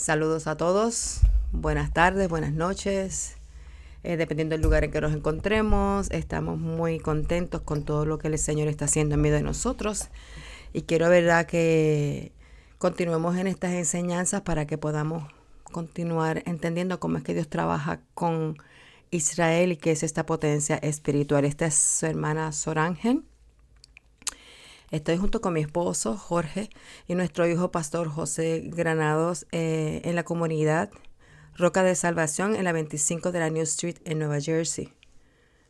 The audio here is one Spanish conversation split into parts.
Saludos a todos, buenas tardes, buenas noches, dependiendo del lugar en que nos encontremos. Estamos muy contentos con todo lo que el Señor está haciendo en medio de nosotros y quiero, verdad, que continuemos en estas enseñanzas para que podamos continuar entendiendo cómo es que Dios trabaja con Israel y qué es esta potencia espiritual. Esta es su hermana Sorangen. Estoy junto con mi esposo Jorge y nuestro hijo pastor José Granados en la comunidad Roca de Salvación en la 25 de la New Street en Nueva Jersey.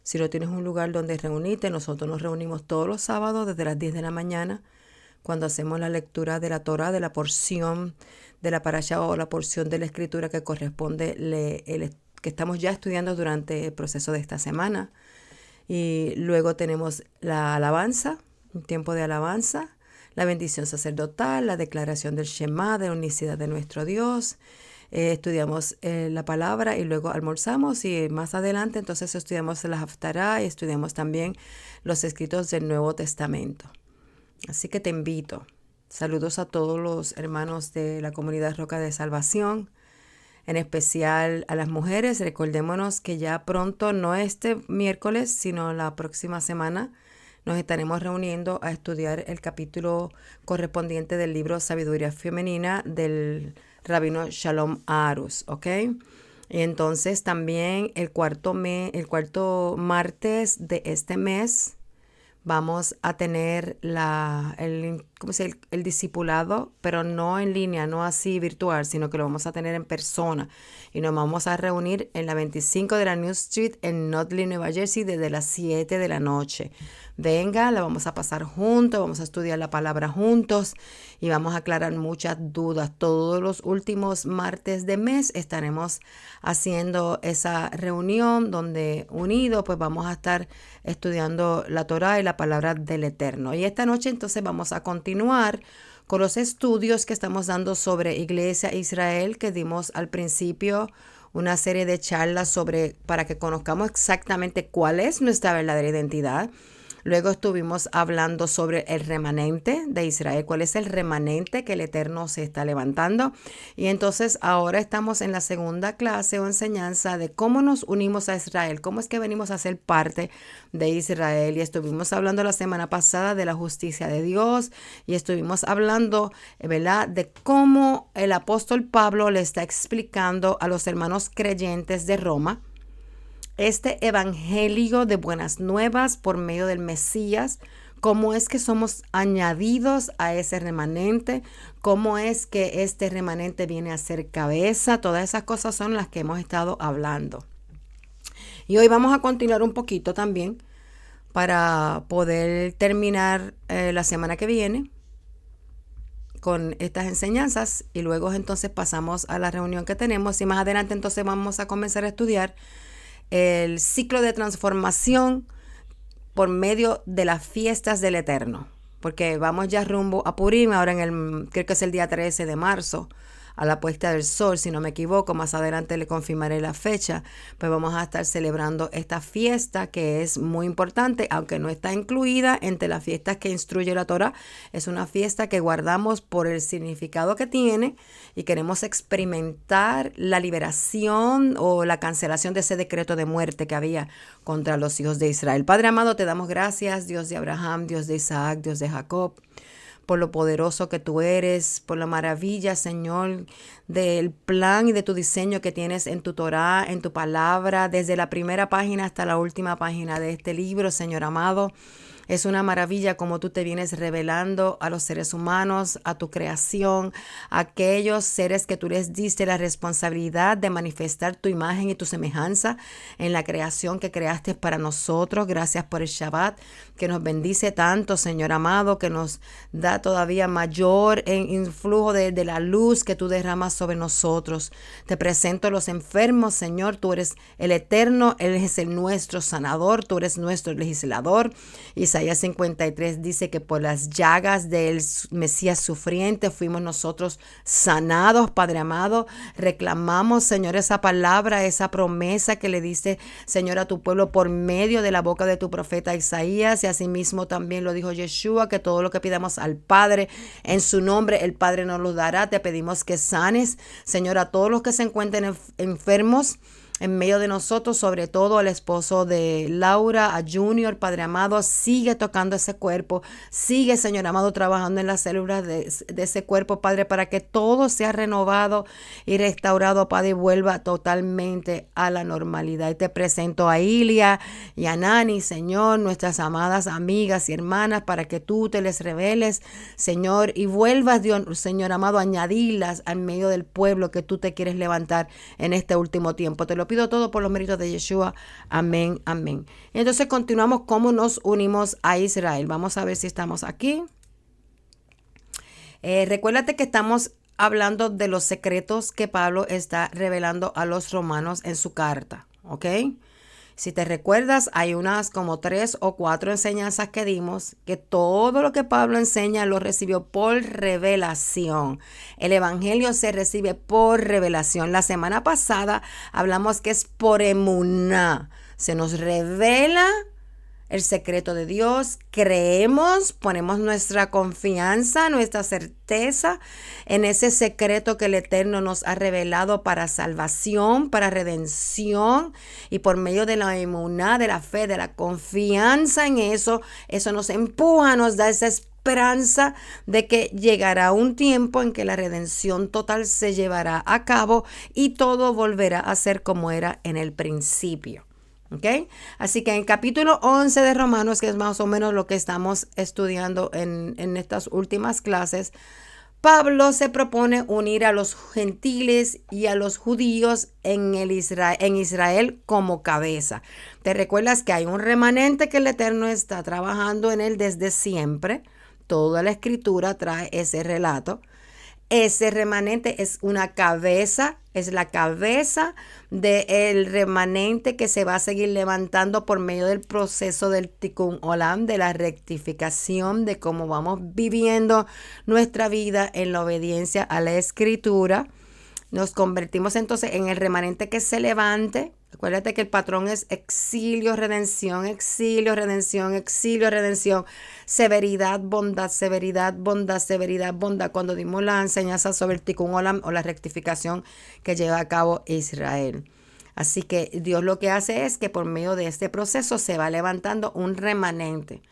Si no tienes un lugar donde reunirte, nosotros nos reunimos todos los sábados desde las 10 de la mañana cuando hacemos la lectura de la Torah, de la porción de la parashá o la porción de la escritura que corresponde, que estamos ya estudiando durante el proceso de esta semana. Y luego tenemos la alabanza, un tiempo de alabanza, la bendición sacerdotal, la declaración del Shema, de la unicidad de nuestro Dios. Estudiamos la palabra y luego almorzamos y más adelante entonces estudiamos la Haftará y estudiamos también los escritos del Nuevo Testamento. Así que te invito. Saludos a todos los hermanos de la comunidad Roca de Salvación, en especial a las mujeres. Recordémonos que ya pronto, no este miércoles, sino la próxima semana, nos estaremos reuniendo a estudiar el capítulo correspondiente del libro Sabiduría Femenina del rabino Shalom Aarhus, ¿ok? Y entonces también el cuarto martes de este mes vamos a tener el discipulado, pero no en línea, no así virtual, sino que lo vamos a tener en persona. Y nos vamos a reunir en la 25 de la New Street en Nutley, Nueva Jersey, desde las 7 de la noche. Venga, la vamos a pasar juntos, vamos a estudiar la palabra juntos y vamos a aclarar muchas dudas. Todos los últimos martes de mes estaremos haciendo esa reunión donde unidos pues vamos a estar estudiando la Torah y la palabra del Eterno. Y esta noche entonces vamos a continuar con los estudios que estamos dando sobre Iglesia Israel, que dimos al principio una serie de charlas para que conozcamos exactamente cuál es nuestra verdadera identidad. Luego estuvimos hablando sobre el remanente de Israel, cuál es el remanente que el Eterno se está levantando. Y entonces ahora estamos en la segunda clase o enseñanza de cómo nos unimos a Israel, cómo es que venimos a ser parte de Israel. Y estuvimos hablando la semana pasada de la justicia de Dios y estuvimos hablando, ¿verdad?, de cómo el apóstol Pablo le está explicando a los hermanos creyentes de Roma este evangelio de buenas nuevas por medio del Mesías, cómo es que somos añadidos a ese remanente, cómo es que este remanente viene a ser cabeza. Todas esas cosas son las que hemos estado hablando. Y hoy vamos a continuar un poquito también para poder terminar la semana que viene con estas enseñanzas y luego entonces pasamos a la reunión que tenemos y más adelante entonces vamos a comenzar a estudiar el ciclo de transformación por medio de las fiestas del Eterno, porque vamos ya rumbo a Purim, ahora creo que es el día 13 de marzo, a la puesta del sol, si no me equivoco. Más adelante le confirmaré la fecha, pues vamos a estar celebrando esta fiesta que es muy importante, aunque no está incluida entre las fiestas que instruye la Torah. Es una fiesta que guardamos por el significado que tiene y queremos experimentar la liberación o la cancelación de ese decreto de muerte que había contra los hijos de Israel. Padre amado, te damos gracias, Dios de Abraham, Dios de Isaac, Dios de Jacob, por lo poderoso que tú eres, por la maravilla, Señor, del plan y de tu diseño que tienes en tu Torá, en tu palabra, desde la primera página hasta la última página de este libro, Señor amado. Es una maravilla como tú te vienes revelando a los seres humanos, a tu creación, a aquellos seres que tú les diste la responsabilidad de manifestar tu imagen y tu semejanza en la creación que creaste para nosotros. Gracias por el Shabbat, que nos bendice tanto, Señor amado, que nos da todavía mayor influjo de la luz que tú derramas sobre nosotros. Te presento a los enfermos, Señor. Tú eres el Eterno, Él es el nuestro sanador, tú eres nuestro legislador. Y Isaías 53 dice que por las llagas del Mesías sufriente fuimos nosotros sanados, Padre amado. Reclamamos, Señor, esa palabra, esa promesa que le diste, Señor, a tu pueblo por medio de la boca de tu profeta Isaías, y asimismo también lo dijo Yeshua, que todo lo que pidamos al Padre en su nombre, el Padre nos lo dará. Te pedimos que sanes, Señor, a todos los que se encuentren enfermos en medio de nosotros, sobre todo al esposo de Laura, a Junior, Padre amado. Sigue tocando ese cuerpo, sigue, Señor amado, trabajando en las células de ese cuerpo, Padre, para que todo sea renovado y restaurado, Padre, y vuelva totalmente a la normalidad. Y te presento a Ilia y a Nani, Señor, nuestras amadas amigas y hermanas, para que tú te les reveles, Señor, y vuelvas, Dios, Señor amado, a añadirlas al medio del pueblo que tú te quieres levantar en este último tiempo. Te lo pido todo por los méritos de Yeshua. Amén, amén. Entonces continuamos cómo nos unimos a Israel. Vamos a ver si estamos aquí. Recuérdate que estamos hablando de los secretos que Pablo está revelando a los romanos en su carta, ¿ok? Si te recuerdas, hay unas como 3 o 4 enseñanzas que dimos, que todo lo que Pablo enseña lo recibió por revelación. El evangelio se recibe por revelación. La semana pasada hablamos que es por emuná. Se nos revela el secreto de Dios, creemos, ponemos nuestra confianza, nuestra certeza en ese secreto que el Eterno nos ha revelado para salvación, para redención, y por medio de la emuná, de la fe, de la confianza en eso nos empuja, nos da esa esperanza de que llegará un tiempo en que la redención total se llevará a cabo y todo volverá a ser como era en el principio. ¿Okay? Así que en el capítulo 11 de Romanos, que es más o menos lo que estamos estudiando en estas últimas clases, Pablo se propone unir a los gentiles y a los judíos en Israel como cabeza. ¿Te recuerdas que hay un remanente que el Eterno está trabajando en él desde siempre? Toda la escritura trae ese relato. Ese remanente es una cabeza, es la cabeza del remanente que se va a seguir levantando por medio del proceso del Tikkun Olam, de la rectificación de cómo vamos viviendo nuestra vida en la obediencia a la Escritura. Nos convertimos entonces en el remanente que se levante. Acuérdate que el patrón es exilio, redención, exilio, redención, exilio, redención, severidad, bondad, severidad, bondad, severidad, bondad. Cuando dimos la enseñanza sobre el Tikkun Olam o la rectificación que lleva a cabo Israel. Así que Dios lo que hace es que por medio de este proceso se va levantando un remanente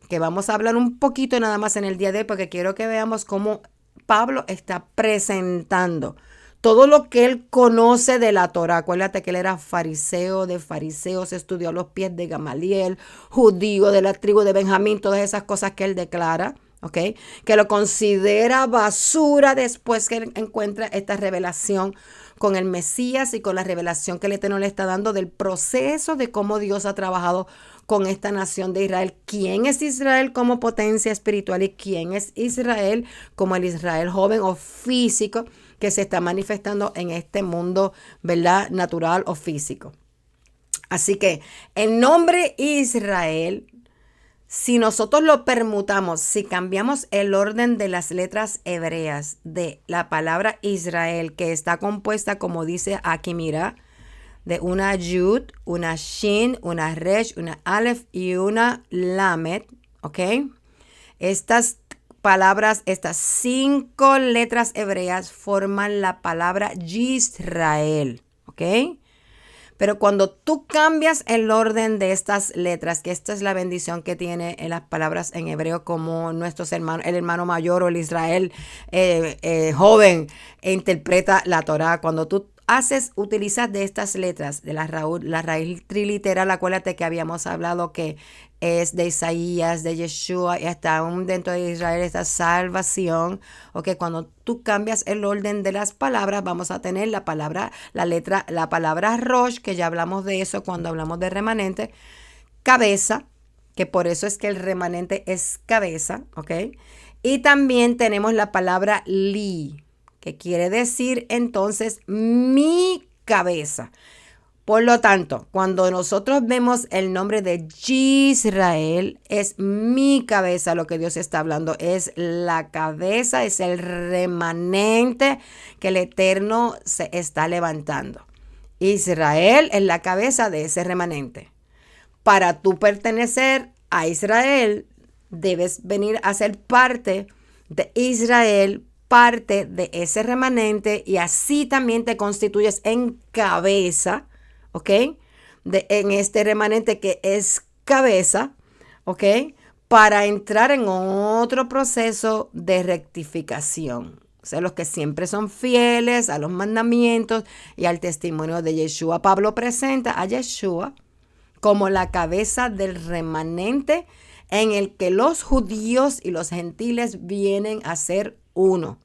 que vamos a hablar un poquito nada más en el día de hoy, porque quiero que veamos cómo Pablo está presentando todo lo que él conoce de la Torah. Acuérdate que él era fariseo de fariseos, estudió a los pies de Gamaliel, judío de la tribu de Benjamín, todas esas cosas que él declara, ¿ok? Que lo considera basura después que él encuentra esta revelación con el Mesías y con la revelación que el Eterno le está dando del proceso de cómo Dios ha trabajado con esta nación de Israel. ¿Quién es Israel como potencia espiritual y quién es Israel como el Israel joven o físico que se está manifestando en este mundo, ¿verdad? Natural o físico. Así que el nombre Israel, si nosotros lo permutamos, si cambiamos el orden de las letras hebreas de la palabra Israel, que está compuesta, como dice aquí, mira, de una Yud, una Shin, una Resh, una Aleph y una Lamed, ¿ok? Estas palabras, estas 5 letras hebreas forman la palabra Yisrael, ¿ok? Pero cuando tú cambias el orden de estas letras, que esta es la bendición que tiene en las palabras en hebreo, como nuestros hermanos, el hermano mayor o el Israel joven interpreta la Torah, cuando tú utilizas de estas letras, de la raíz triliteral, acuérdate que habíamos hablado que es de Isaías, de Yeshua, y hasta aún dentro de Israel esta salvación. Ok, cuando tú cambias el orden de las palabras, vamos a tener la palabra Rosh, que ya hablamos de eso cuando hablamos de remanente, cabeza, que por eso es que el remanente es cabeza, ok, y también tenemos la palabra Li, que quiere decir entonces mi cabeza. Por lo tanto, cuando nosotros vemos el nombre de Israel, es mi cabeza lo que Dios está hablando, es la cabeza, es el remanente que el Eterno se está levantando. Israel es la cabeza de ese remanente. Para tú pertenecer a Israel, debes venir a ser parte de Israel, parte de ese remanente, y así también te constituyes en cabeza, ¿ok? En este remanente que es cabeza, ¿ok? Para entrar en otro proceso de rectificación. O sea, los que siempre son fieles a los mandamientos y al testimonio de Yeshua. Pablo presenta a Yeshua como la cabeza del remanente en el que los judíos y los gentiles vienen a ser uno.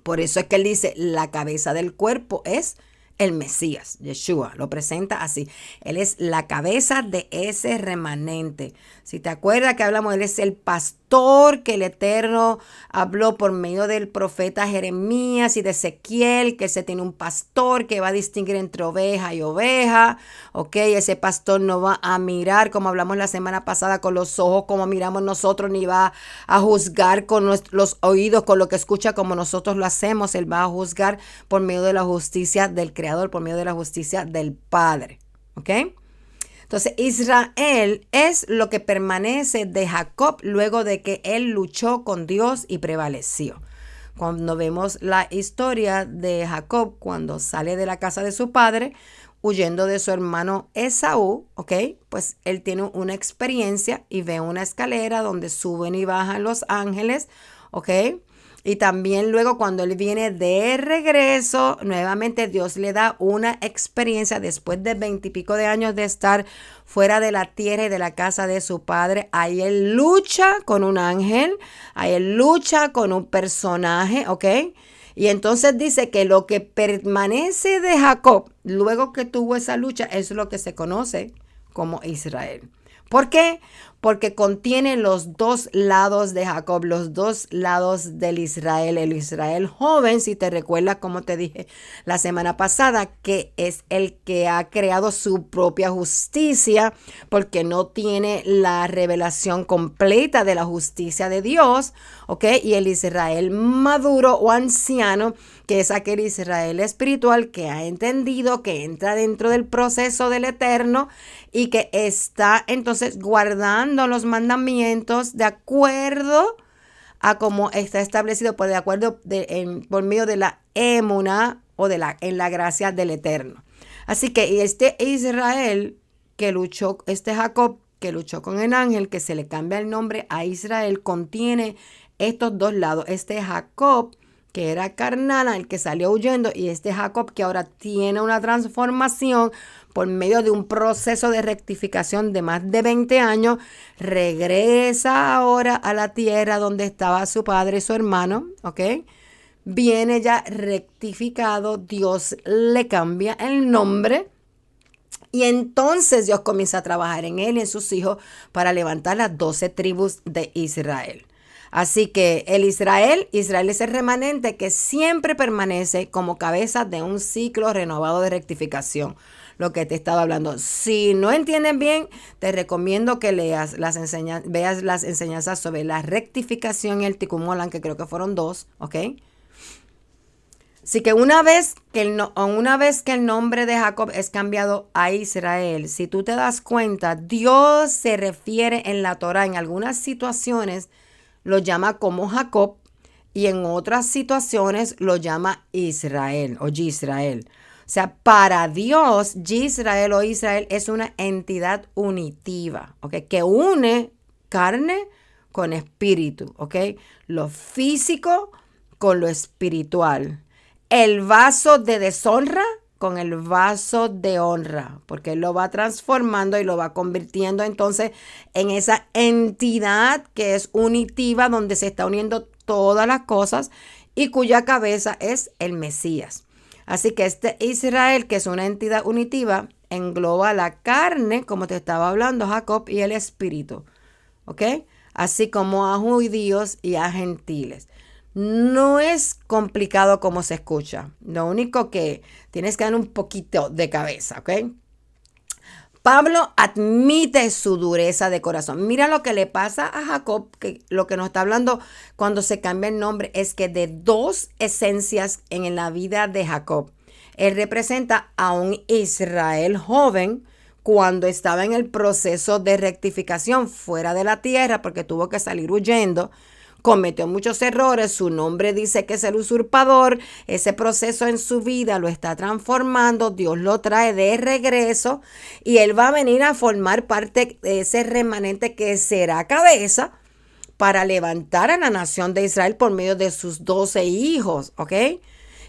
Por eso es que él dice, la cabeza del cuerpo es el Mesías, Yeshua, lo presenta así. Él es la cabeza de ese remanente. Si te acuerdas que hablamos, él es el pastor que el Eterno habló por medio del profeta Jeremías y de Ezequiel, que se tiene un pastor que va a distinguir entre oveja y oveja. Ok, ese pastor no va a mirar, como hablamos la semana pasada, con los ojos como miramos nosotros, ni va a juzgar con los oídos, con lo que escucha como nosotros lo hacemos. Él va a juzgar por medio de la justicia del Creador, por medio de la justicia del Padre. ¿Ok? Entonces, Israel es lo que permanece de Jacob luego de que él luchó con Dios y prevaleció. Cuando vemos la historia de Jacob cuando sale de la casa de su padre, huyendo de su hermano Esaú, ¿ok? Pues él tiene una experiencia y ve una escalera donde suben y bajan los ángeles, ¿ok? Y también luego cuando él viene de regreso, nuevamente Dios le da una experiencia después de 20 y pico de años de estar fuera de la tierra y de la casa de su padre. Ahí él lucha con un ángel, ahí él lucha con un personaje, ¿ok? Y entonces dice que lo que permanece de Jacob, luego que tuvo esa lucha, es lo que se conoce como Israel. ¿Por qué? Porque contiene los dos lados de Jacob, los dos lados del Israel. El Israel joven, si te recuerdas, como te dije la semana pasada, que es el que ha creado su propia justicia, porque no tiene la revelación completa de la justicia de Dios, ¿ok? Y el Israel maduro o anciano, que es aquel Israel espiritual que ha entendido, que entra dentro del proceso del Eterno y que está entonces guardando los mandamientos de acuerdo a cómo está establecido por medio de la émuna o en la gracia del Eterno. Así que este Israel que luchó, este Jacob que luchó con el ángel, que se le cambia el nombre a Israel, contiene estos dos lados. Este Jacob que era carnal, el que salió huyendo, y este Jacob que ahora tiene una transformación por medio de un proceso de rectificación de más de 20 años, regresa ahora a la tierra donde estaba su padre y su hermano, ¿ok? Viene ya rectificado, Dios le cambia el nombre. Y entonces Dios comienza a trabajar en él y en sus hijos para levantar las 12 tribus de Israel. Así que Israel es el remanente que siempre permanece como cabeza de un ciclo renovado de rectificación. Lo que te he estado hablando. Si no entienden bien, te recomiendo que veas las enseñanzas sobre la rectificación y el Tikkun Olam, que creo que fueron 2, ¿ok? Así que una vez que el nombre de Jacob es cambiado a Israel, si tú te das cuenta, Dios se refiere en la Torah en algunas situaciones, lo llama como Jacob, y en otras situaciones lo llama Israel o Yisrael. O sea, para Dios, Yisrael o Israel es una entidad unitiva, ¿ok? Que une carne con espíritu, ¿ok? Lo físico con lo espiritual. El vaso de deshonra con el vaso de honra, porque él lo va transformando y lo va convirtiendo entonces en esa entidad que es unitiva, donde se está uniendo todas las cosas y cuya cabeza es el Mesías. Así que este Israel, que es una entidad unitiva, engloba la carne, como te estaba hablando Jacob, y el espíritu, ¿ok? Así como a judíos y a gentiles. No es complicado como se escucha. Lo único que tienes que dar un poquito de cabeza, ¿ok? Pablo admite su dureza de corazón. Mira lo que le pasa a Jacob, que lo que nos está hablando cuando se cambia el nombre es que de dos esencias en la vida de Jacob. Él representa a un Israel joven cuando estaba en el proceso de rectificación fuera de la tierra porque tuvo que salir huyendo. Cometió muchos errores, su nombre dice que es el usurpador, ese proceso en su vida lo está transformando, Dios lo trae de regreso y él va a venir a formar parte de ese remanente que será cabeza para levantar a la nación de Israel por medio de sus 12 hijos, ¿ok?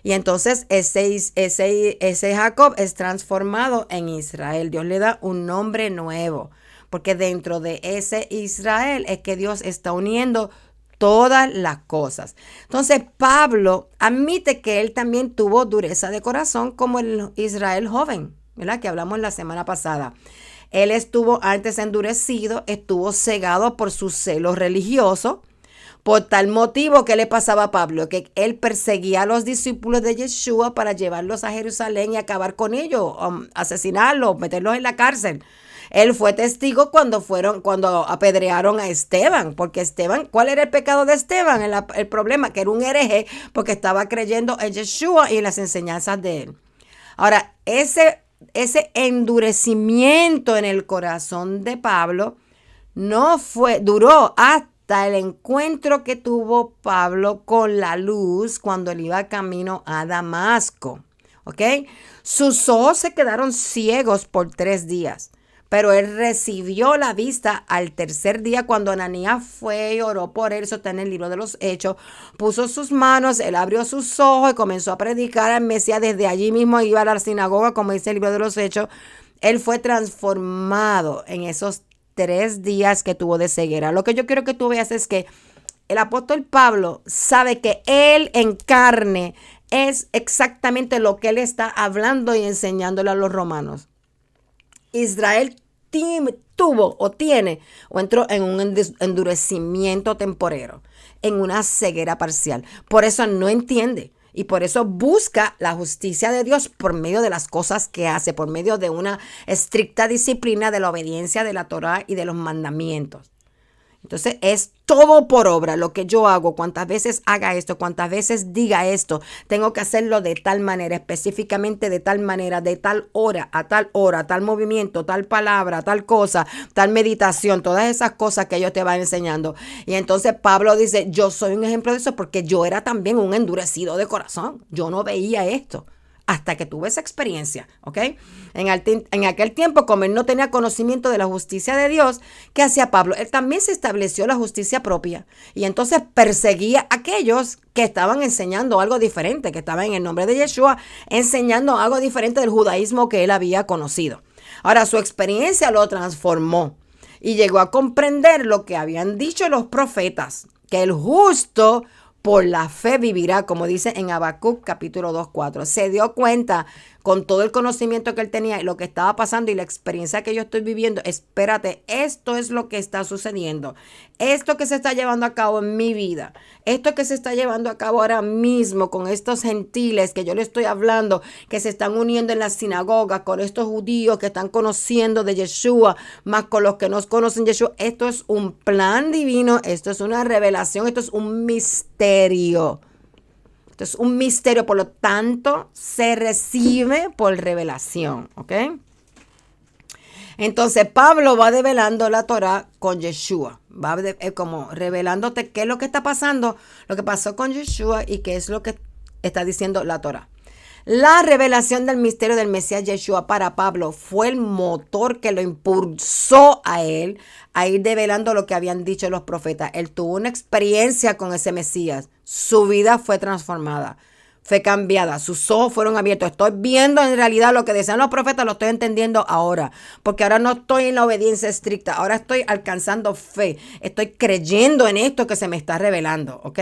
Y entonces ese Jacob es transformado en Israel, Dios le da un nombre nuevo, porque dentro de ese Israel es que Dios está uniendo todas las cosas. Entonces Pablo admite que él también tuvo dureza de corazón como el Israel joven, ¿verdad? Que hablamos la semana pasada. Él estuvo antes endurecido, estuvo cegado por su celo religioso. Por tal motivo, ¿qué le pasaba a Pablo? Que él perseguía a los discípulos de Yeshua para llevarlos a Jerusalén y acabar con ellos, asesinarlos, meterlos en la cárcel. Él fue testigo cuando apedrearon a Esteban, porque Esteban, ¿cuál era el pecado de Esteban? El problema, que era un hereje, porque estaba creyendo en Yeshua y en las enseñanzas de él. Ahora, ese endurecimiento en el corazón de Pablo duró hasta el encuentro que tuvo Pablo con la luz cuando él iba camino a Damasco. ¿Ok? Sus ojos se quedaron ciegos por 3 días. Pero él recibió la vista al tercer día cuando Ananías fue y oró por él. Eso está en el libro de los Hechos. Puso sus manos, él abrió sus ojos y comenzó a predicar al Mesías. Desde allí mismo iba a la sinagoga, como dice el libro de los Hechos. Él fue transformado en esos 3 días que tuvo de ceguera. Lo que yo quiero que tú veas es que el apóstol Pablo sabe que él en carne es exactamente lo que él está hablando y enseñándole a los romanos. Israel tuvo o tiene o entró en un endurecimiento temporero, en una ceguera parcial. Por eso no entiende y por eso busca la justicia de Dios por medio de las cosas que hace, por medio de una estricta disciplina de la obediencia de la Torá y de los mandamientos. Entonces es todo por obra lo que yo hago, cuántas veces haga esto, cuántas veces diga esto, tengo que hacerlo de tal manera, específicamente de tal manera, de tal hora, tal movimiento, tal palabra, tal cosa, tal meditación, todas esas cosas que ellos te van enseñando. Y entonces Pablo dice, yo soy un ejemplo de eso porque yo era también un endurecido de corazón, yo no veía esto. Hasta que tuve esa experiencia, ¿ok? En aquel tiempo, como él no tenía conocimiento de la justicia de Dios, ¿qué hacía Pablo? Él también se estableció la justicia propia y entonces perseguía a aquellos que estaban enseñando algo diferente, que estaban en el nombre de Yeshua enseñando algo diferente del judaísmo que él había conocido. Ahora, su experiencia lo transformó y llegó a comprender lo que habían dicho los profetas, que el justo por la fe vivirá, como dice en Habacuc capítulo 2:4. Se dio cuenta con todo el conocimiento que él tenía y lo que estaba pasando y la experiencia que yo estoy viviendo. Espérate, esto es lo que está sucediendo. Esto que se está llevando a cabo en mi vida. Esto que se está llevando a cabo ahora mismo con estos gentiles que yo le estoy hablando, que se están uniendo en la sinagoga, con estos judíos que están conociendo de Yeshua, más con los que no conocen Yeshua. Esto es un plan divino, esto es una revelación, esto es un misterio. Esto es un misterio, por lo tanto, se recibe por revelación, ¿ok? Entonces, Pablo va develando la Torah con Yeshua. Va como revelándote qué es lo que está pasando, lo que pasó con Yeshua y qué es lo que está diciendo la Torah. La revelación del misterio del Mesías Yeshua para Pablo fue el motor que lo impulsó a él a ir develando lo que habían dicho los profetas. Él tuvo una experiencia con ese Mesías. Su vida fue transformada, fue cambiada, sus ojos fueron abiertos. Estoy viendo en realidad lo que decían los profetas, lo estoy entendiendo ahora, porque ahora no estoy en la obediencia estricta, ahora estoy alcanzando fe, estoy creyendo en esto que se me está revelando, ¿ok?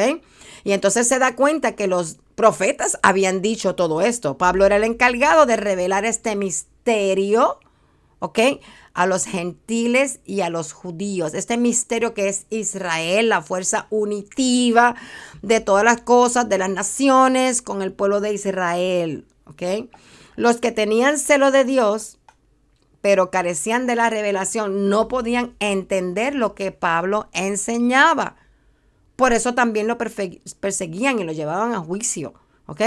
Y entonces se da cuenta que los profetas habían dicho todo esto. Pablo era el encargado de revelar este misterio, ¿ok? a los gentiles y a los judíos. Este misterio que es Israel, la fuerza unitiva de todas las cosas, de las naciones, con el pueblo de Israel. ¿Ok? Los que tenían celo de Dios, pero carecían de la revelación, no podían entender lo que Pablo enseñaba. Por eso también lo perseguían y lo llevaban a juicio. ¿Ok?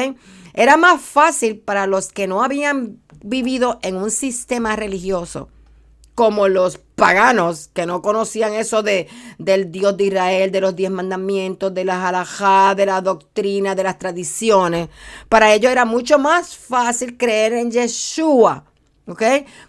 Era más fácil para los que no habían vivido en un sistema religioso, como los paganos que no conocían eso del Dios de Israel, de los 10 mandamientos, de las halajá, de la doctrina, de las tradiciones. Para ellos era mucho más fácil creer en Yeshua, ¿ok?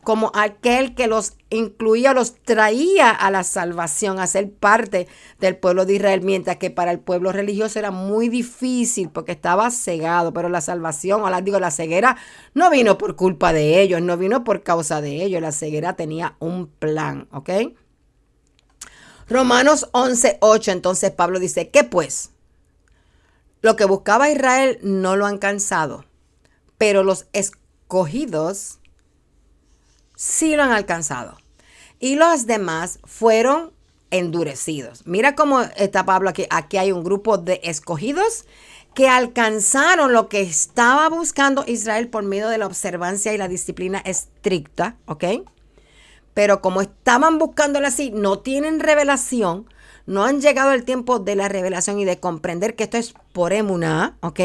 Como aquel que los incluía, los traía a la salvación, a ser parte del pueblo de Israel, mientras que para el pueblo religioso era muy difícil porque estaba cegado. Pero la salvación, la ceguera no vino por culpa de ellos, no vino por causa de ellos. La ceguera tenía un plan, ¿ok? Romanos 11:8, entonces Pablo dice, ¿qué pues? Lo que buscaba Israel no lo han alcanzado, pero los escogidos sí lo han alcanzado. Y los demás fueron endurecidos. Mira cómo está Pablo aquí. Aquí hay un grupo de escogidos que alcanzaron lo que estaba buscando Israel por medio de la observancia y la disciplina estricta, ¿ok? Pero como estaban buscándola así, no tienen revelación, no han llegado el tiempo de la revelación y de comprender que esto es por emuná, ¿ok?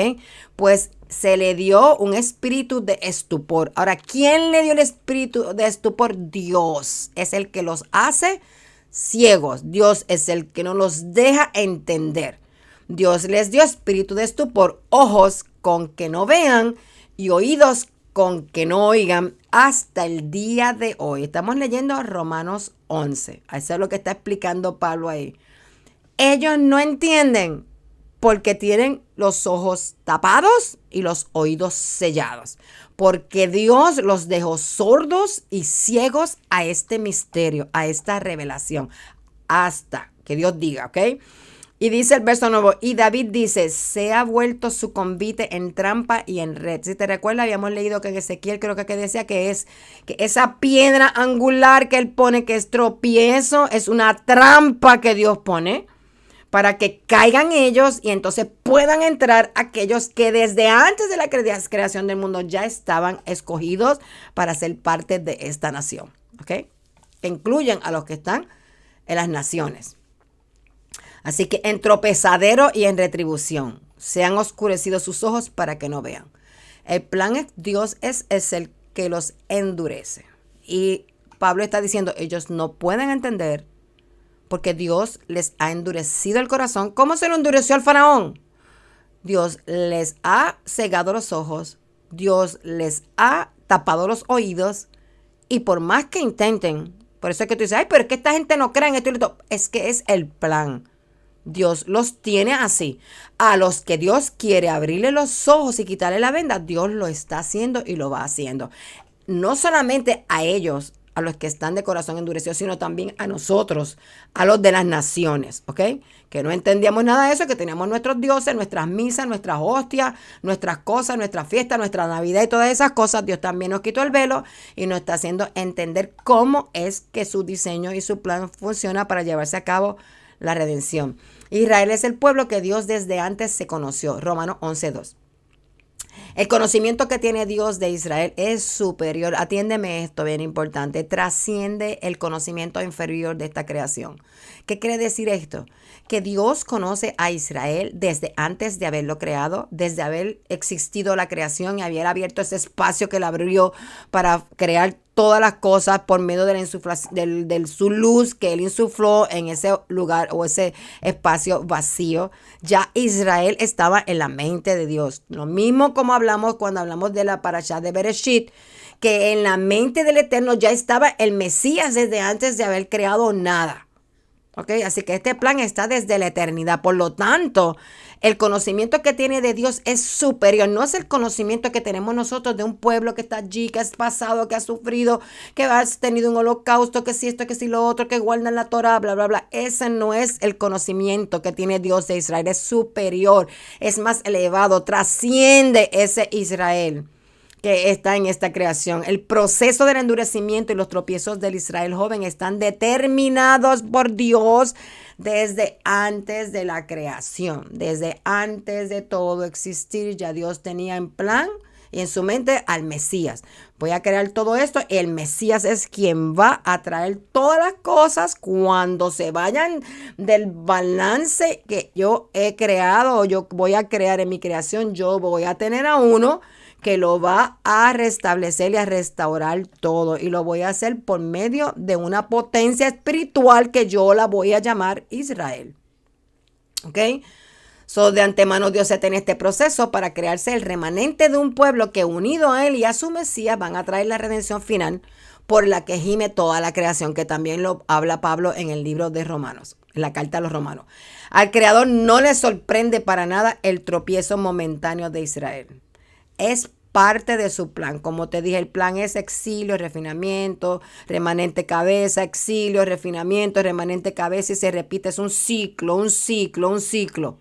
Pues se le dio un espíritu de estupor. Ahora, ¿quién le dio el espíritu de estupor? Dios es el que los hace ciegos. Dios es el que no los deja entender. Dios les dio espíritu de estupor, ojos con que no vean y oídos con que no oigan hasta el día de hoy. Estamos leyendo Romanos 11. Eso es lo que está explicando Pablo ahí. Ellos no entienden porque tienen los ojos tapados y los oídos sellados. Porque Dios los dejó sordos y ciegos a este misterio, a esta revelación. Hasta que Dios diga, ¿ok? Y dice el verso 9, y David dice, se ha vuelto su convite en trampa y en red. Si te recuerdas, habíamos leído que en Ezequiel creo que decía que esa piedra angular que él pone, que es tropiezo, es una trampa que Dios pone para que caigan ellos y entonces puedan entrar aquellos que desde antes de la creación del mundo ya estaban escogidos para ser parte de esta nación. ¿Ok? Que incluyen a los que están en las naciones. Así que en tropezadero y en retribución se han oscurecido sus ojos para que no vean. El plan de Dios es el que los endurece. Y Pablo está diciendo, ellos no pueden entender porque Dios les ha endurecido el corazón. ¿Cómo se lo endureció al faraón? Dios les ha cegado los ojos, Dios les ha tapado los oídos y por más que intenten, por eso es que tú dices, ay, pero es que esta gente no cree en esto y esto. Es que es el plan. Dios los tiene así. A los que Dios quiere abrirle los ojos y quitarle la venda, Dios lo está haciendo y lo va haciendo. No solamente a ellos, a los que están de corazón endurecido, sino también a nosotros, a los de las naciones, ¿ok? Que no entendíamos nada de eso, que teníamos nuestros dioses, nuestras misas, nuestras hostias, nuestras cosas, nuestras fiestas, nuestra Navidad y todas esas cosas. Dios también nos quitó el velo y nos está haciendo entender cómo es que su diseño y su plan funciona para llevarse a cabo la redención. Israel es el pueblo que Dios desde antes se conoció. Romanos 11:2. El conocimiento que tiene Dios de Israel es superior. Atiéndeme esto, bien importante. Trasciende el conocimiento inferior de esta creación. ¿Qué quiere decir esto? Que Dios conoce a Israel desde antes de haberlo creado, desde haber existido la creación y haber abierto ese espacio que le abrió para crear todas las cosas por medio de su luz que él insufló en ese lugar o ese espacio vacío. Ya Israel estaba en la mente de Dios. Lo mismo como hablamos cuando hablamos de la parashá de Bereshit, que en la mente del Eterno ya estaba el Mesías desde antes de haber creado nada. ¿Ok? Así que este plan está desde la eternidad. Por lo tanto, el conocimiento que tiene de Dios es superior. No es el conocimiento que tenemos nosotros de un pueblo que está allí, que es pasado, que ha sufrido, que ha tenido un holocausto, que si esto, que si lo otro, que guardan la Torah, bla, bla, bla. Ese no es el conocimiento que tiene Dios de Israel. Es superior, es más elevado, trasciende ese Israel. que está en esta creación. El proceso del endurecimiento y los tropiezos del Israel joven están determinados por Dios desde antes de la creación, desde antes de todo existir. Ya Dios tenía en plan y en su mente al Mesías. Voy a crear todo esto. El Mesías es quien va a traer todas las cosas cuando se vayan del balance que yo he creado o yo voy a crear en mi creación. Yo voy a tener a uno que lo va a restablecer y a restaurar todo. Y lo voy a hacer por medio de una potencia espiritual que yo la voy a llamar Israel. ¿Ok? De antemano Dios se tiene este proceso para crearse el remanente de un pueblo que unido a él y a su Mesías van a traer la redención final por la que gime toda la creación, que también lo habla Pablo en el libro de Romanos, en la carta a los Romanos. Al Creador no le sorprende para nada el tropiezo momentáneo de Israel. Es parte de su plan. Como te dije, el plan es exilio, refinamiento, remanente cabeza, exilio, refinamiento, remanente cabeza y se repite. Es un ciclo, un ciclo, un ciclo.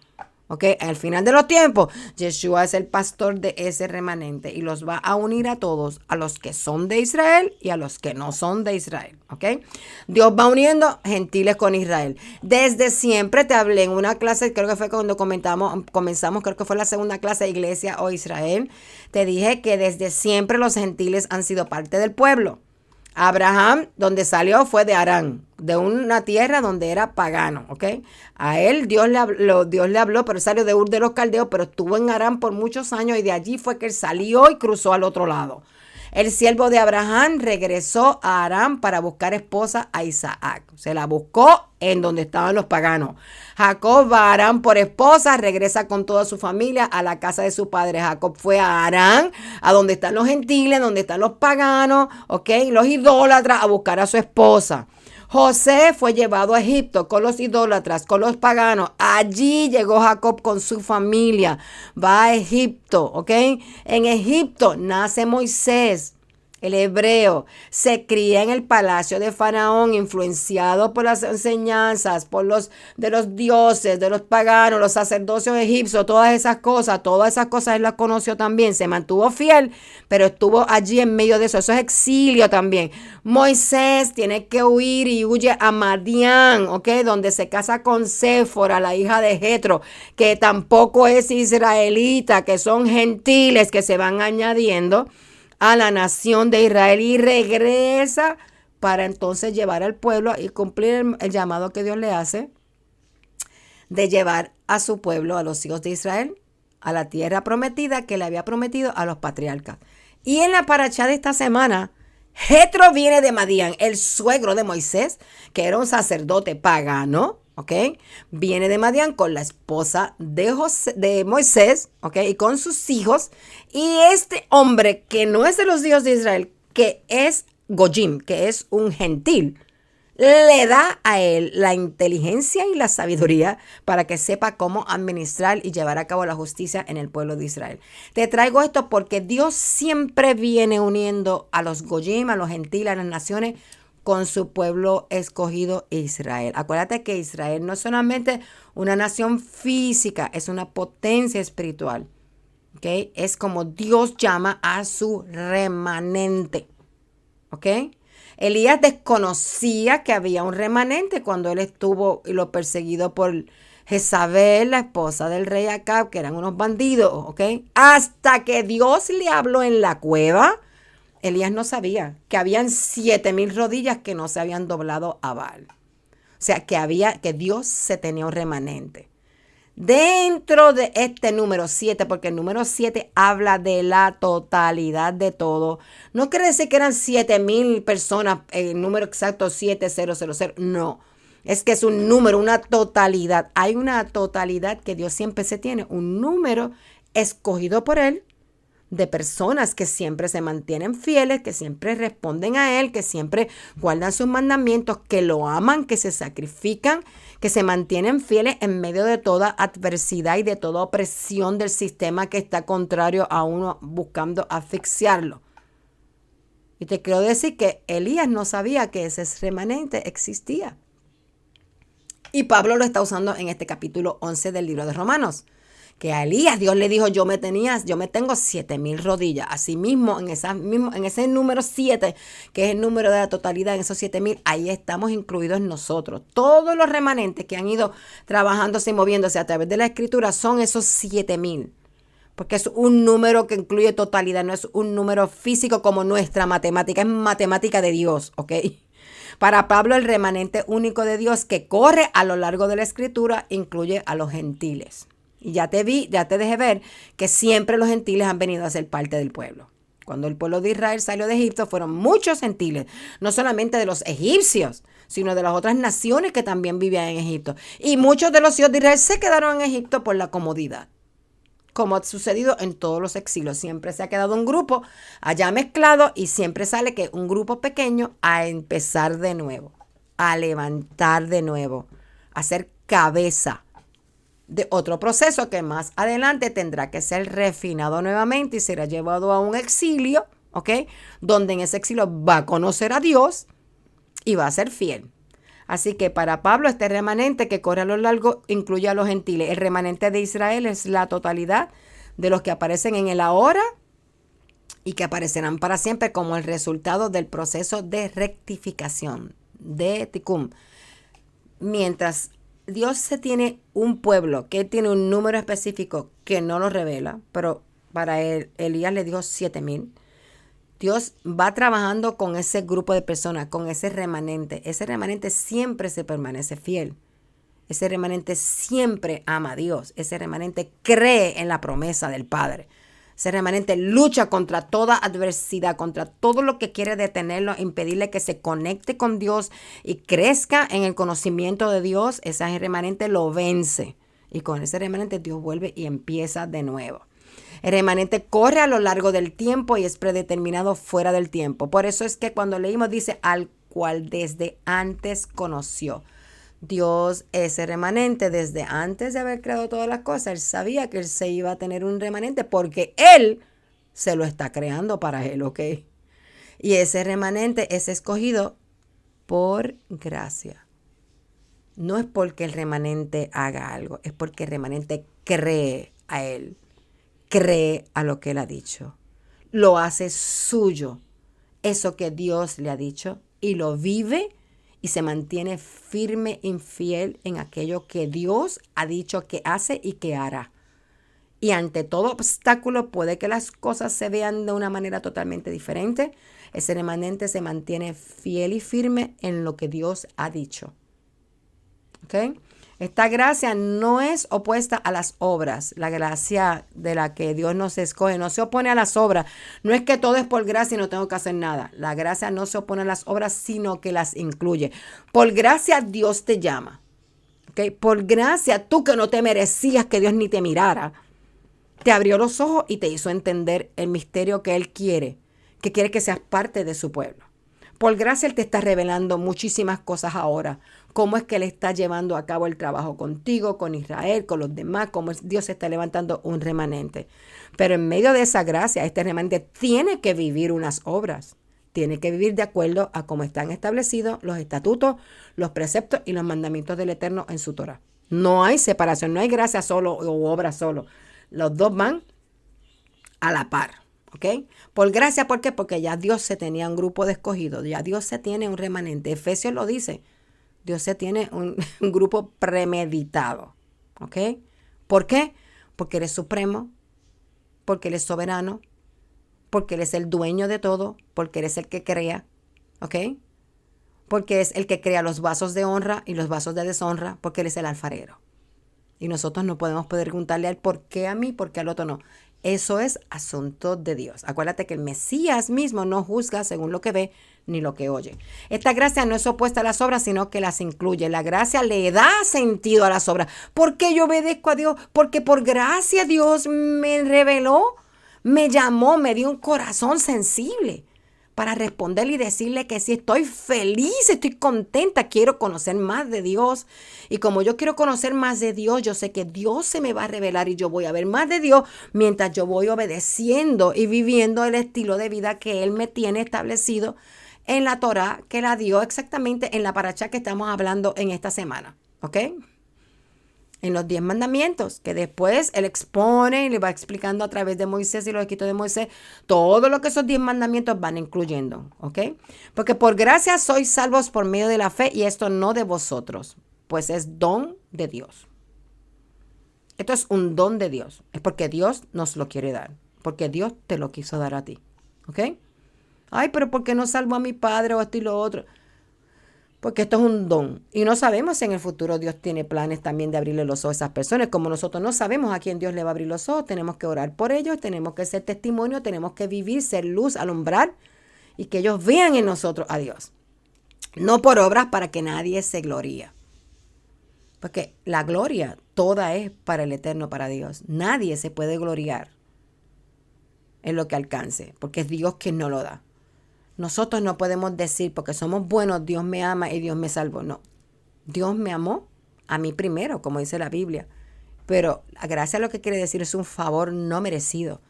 ¿Ok? Al final de los tiempos, Yeshua es el pastor de ese remanente y los va a unir a todos, a los que son de Israel y a los que no son de Israel. ¿Ok? Dios va uniendo gentiles con Israel. Desde siempre te hablé en una clase, creo que fue cuando comenzamos, creo que fue la segunda clase de Iglesia o Israel. Te dije que desde siempre los gentiles han sido parte del pueblo. Abraham, donde salió, fue de Harán, de una tierra donde era pagano, ¿ok? A él Dios le habló, pero salió de Ur de los Caldeos, pero estuvo en Harán por muchos años y de allí fue que él salió y cruzó al otro lado. El siervo de Abraham regresó a Harán para buscar esposa a Isaac. Se la buscó en donde estaban los paganos. Jacob va a Harán por esposa, regresa con toda su familia a la casa de su padre. Jacob fue a Harán, a donde están los gentiles, donde están los paganos, ¿ok? Los idólatras, a buscar a su esposa. José fue llevado a Egipto con los idólatras, con los paganos. Allí llegó Jacob con su familia. Va a Egipto, ¿ok? En Egipto nace Moisés. El hebreo se cría en el palacio de Faraón, influenciado por las enseñanzas, de los dioses, de los paganos, los sacerdocios egipcios, todas esas cosas él las conoció también, se mantuvo fiel, pero estuvo allí en medio de eso es exilio también. Moisés tiene que huir y huye a Madián, ¿ok? Donde se casa con Séfora, la hija de Jetro, que tampoco es israelita, que son gentiles que se van añadiendo a la nación de Israel y regresa para entonces llevar al pueblo y cumplir el llamado que Dios le hace de llevar a su pueblo, a los hijos de Israel, a la tierra prometida que le había prometido a los patriarcas. Y en la parashá de esta semana, Jetro viene de Madián, el suegro de Moisés, que era un sacerdote pagano, ¿ok? Viene de Madián con la esposa de Moisés, ¿ok? Y con sus hijos. Y este hombre que no es de los hijos de Israel, que es Gojim, que es un gentil, le da a él la inteligencia y la sabiduría para que sepa cómo administrar y llevar a cabo la justicia en el pueblo de Israel. Te traigo esto porque Dios siempre viene uniendo a los Gojim, a los gentiles, a las naciones, con su pueblo escogido Israel. Acuérdate que Israel no es solamente una nación física, es una potencia espiritual. ¿Ok? Es como Dios llama a su remanente. ¿Ok? Elías desconocía que había un remanente cuando él estuvo y lo perseguido por Jezabel, la esposa del rey Acab, que eran unos bandidos, ¿ok? Hasta que Dios le habló en la cueva, Elías no sabía que habían 7,000 rodillas que no se habían doblado a Baal. O sea, que Dios se tenía un remanente. Dentro de este número 7, porque el número 7 habla de la totalidad de todo. No quiere decir que eran 7,000 personas, el número exacto 7000. No, es que es un número, una totalidad. Hay una totalidad que Dios siempre se tiene, un número escogido por Él, de personas que siempre se mantienen fieles, que siempre responden a Él, que siempre guardan sus mandamientos, que lo aman, que se sacrifican, que se mantienen fieles en medio de toda adversidad y de toda opresión del sistema que está contrario a uno buscando asfixiarlo. Y te quiero decir que Elías no sabía que ese remanente existía. Y Pablo lo está usando en este capítulo 11 del libro de Romanos, que a Elías Dios le dijo, yo me tengo 7,000 rodillas. Asimismo, en ese número 7, que es el número de la totalidad, en esos 7,000, ahí estamos incluidos nosotros. Todos los remanentes que han ido trabajándose y moviéndose a través de la escritura son esos 7,000. Porque es un número que incluye totalidad, no es un número físico como nuestra matemática, es matemática de Dios, ¿ok? Para Pablo, el remanente único de Dios que corre a lo largo de la escritura incluye a los gentiles. Y ya te dejé ver que siempre los gentiles han venido a ser parte del pueblo. Cuando el pueblo de Israel salió de Egipto, fueron muchos gentiles, no solamente de los egipcios, sino de las otras naciones que también vivían en Egipto. Y muchos de los hijos de Israel se quedaron en Egipto por la comodidad. Como ha sucedido en todos los exilios. Siempre se ha quedado un grupo allá mezclado y siempre sale que un grupo pequeño a empezar de nuevo, a levantar de nuevo, a ser cabeza de otro proceso que más adelante tendrá que ser refinado nuevamente y será llevado a un exilio, ¿ok? Donde en ese exilio va a conocer a Dios y va a ser fiel. Así que para Pablo este remanente que corre a lo largo incluye a los gentiles. El remanente de Israel es la totalidad de los que aparecen en el ahora y que aparecerán para siempre como el resultado del proceso de rectificación, de tikkun. Mientras Dios se tiene un pueblo que tiene un número específico que no lo revela, pero para él, Elías le dijo 7,000. Dios va trabajando con ese grupo de personas, con ese remanente. Ese remanente siempre se permanece fiel. Ese remanente siempre ama a Dios. Ese remanente cree en la promesa del Padre. Ese remanente lucha contra toda adversidad, contra todo lo que quiere detenerlo, impedirle que se conecte con Dios y crezca en el conocimiento de Dios. Ese remanente lo vence. Y con ese remanente Dios vuelve y empieza de nuevo. El remanente corre a lo largo del tiempo y es predeterminado fuera del tiempo. Por eso es que cuando leímos dice al cual desde antes conoció. Dios, ese remanente, desde antes de haber creado todas las cosas, Él sabía que Él se iba a tener un remanente porque Él se lo está creando para Él, ¿ok? Y ese remanente es escogido por gracia. No es porque el remanente haga algo, es porque el remanente cree a Él. Cree a lo que Él ha dicho, lo hace suyo, eso que Dios le ha dicho, y lo vive y se mantiene firme y fiel en aquello que Dios ha dicho que hace y que hará. Y ante todo obstáculo puede que las cosas se vean de una manera totalmente diferente. Ese remanente se mantiene fiel y firme en lo que Dios ha dicho. ¿Ok? Esta gracia no es opuesta a las obras. La gracia de la que Dios nos escoge no se opone a las obras. No es que todo es por gracia y no tengo que hacer nada. La gracia no se opone a las obras, sino que las incluye. Por gracia Dios te llama. ¿Okay? Por gracia, tú que no te merecías que Dios ni te mirara, te abrió los ojos y te hizo entender el misterio que Él quiere, que quiere que seas parte de su pueblo. Por gracia Él te está revelando muchísimas cosas ahora. Cómo es que Él está llevando a cabo el trabajo contigo, con Israel, con los demás, cómo Dios está levantando un remanente. Pero en medio de esa gracia, este remanente tiene que vivir unas obras. Tiene que vivir de acuerdo a cómo están establecidos los estatutos, los preceptos y los mandamientos del Eterno en su Torah. No hay separación, no hay gracia solo o obra solo. Los dos van a la par. ¿Ok? Por gracia, ¿por qué? Porque ya Dios se tenía un grupo de escogidos, ya Dios se tiene un remanente. Efesios lo dice, Dios se tiene un grupo premeditado. ¿Ok? ¿Por qué? Porque Él es supremo, porque Él es soberano, porque Él es el dueño de todo, porque Él es el que crea. ¿Ok? Porque es el que crea los vasos de honra y los vasos de deshonra, porque Él es el alfarero. Y nosotros no podemos preguntarle a Él por qué a mí, por qué al otro no. Eso es asunto de Dios. Acuérdate que el Mesías mismo no juzga según lo que ve ni lo que oye. Esta gracia no es opuesta a las obras, sino que las incluye. La gracia le da sentido a las obras. ¿Por qué yo obedezco a Dios? Porque por gracia Dios me reveló, me llamó, me dio un corazón sensible para responderle y decirle que sí, estoy feliz, estoy contenta, quiero conocer más de Dios. Y como yo quiero conocer más de Dios, yo sé que Dios se me va a revelar y yo voy a ver más de Dios mientras yo voy obedeciendo y viviendo el estilo de vida que Él me tiene establecido en la Torah, que la dio exactamente en la parashá que estamos hablando en esta semana. ¿Ok? en los 10 mandamientos, que después él expone y le va explicando a través de Moisés y los escritos de Moisés todo lo que esos 10 mandamientos van incluyendo, ¿ok? Porque por gracia sois salvos por medio de la fe y esto no de vosotros, pues es don de Dios. Esto es un don de Dios, es porque Dios nos lo quiere dar, porque Dios te lo quiso dar a ti, ¿ok? Ay, pero ¿por qué no salvo a mi padre o esto y lo otro? Porque esto es un don. Y no sabemos si en el futuro Dios tiene planes también de abrirle los ojos a esas personas. Como nosotros no sabemos a quién Dios le va a abrir los ojos, tenemos que orar por ellos, tenemos que ser testimonio, tenemos que vivir, ser luz, alumbrar y que ellos vean en nosotros a Dios. No por obras para que nadie se gloríe. Porque la gloria toda es para el eterno, para Dios. Nadie se puede gloriar en lo que alcance, porque es Dios quien nos lo da. Nosotros no podemos decir, porque somos buenos, Dios me ama y Dios me salvó. No, Dios me amó a mí primero, como dice la Biblia. Pero la gracia lo que quiere decir es un favor no merecido.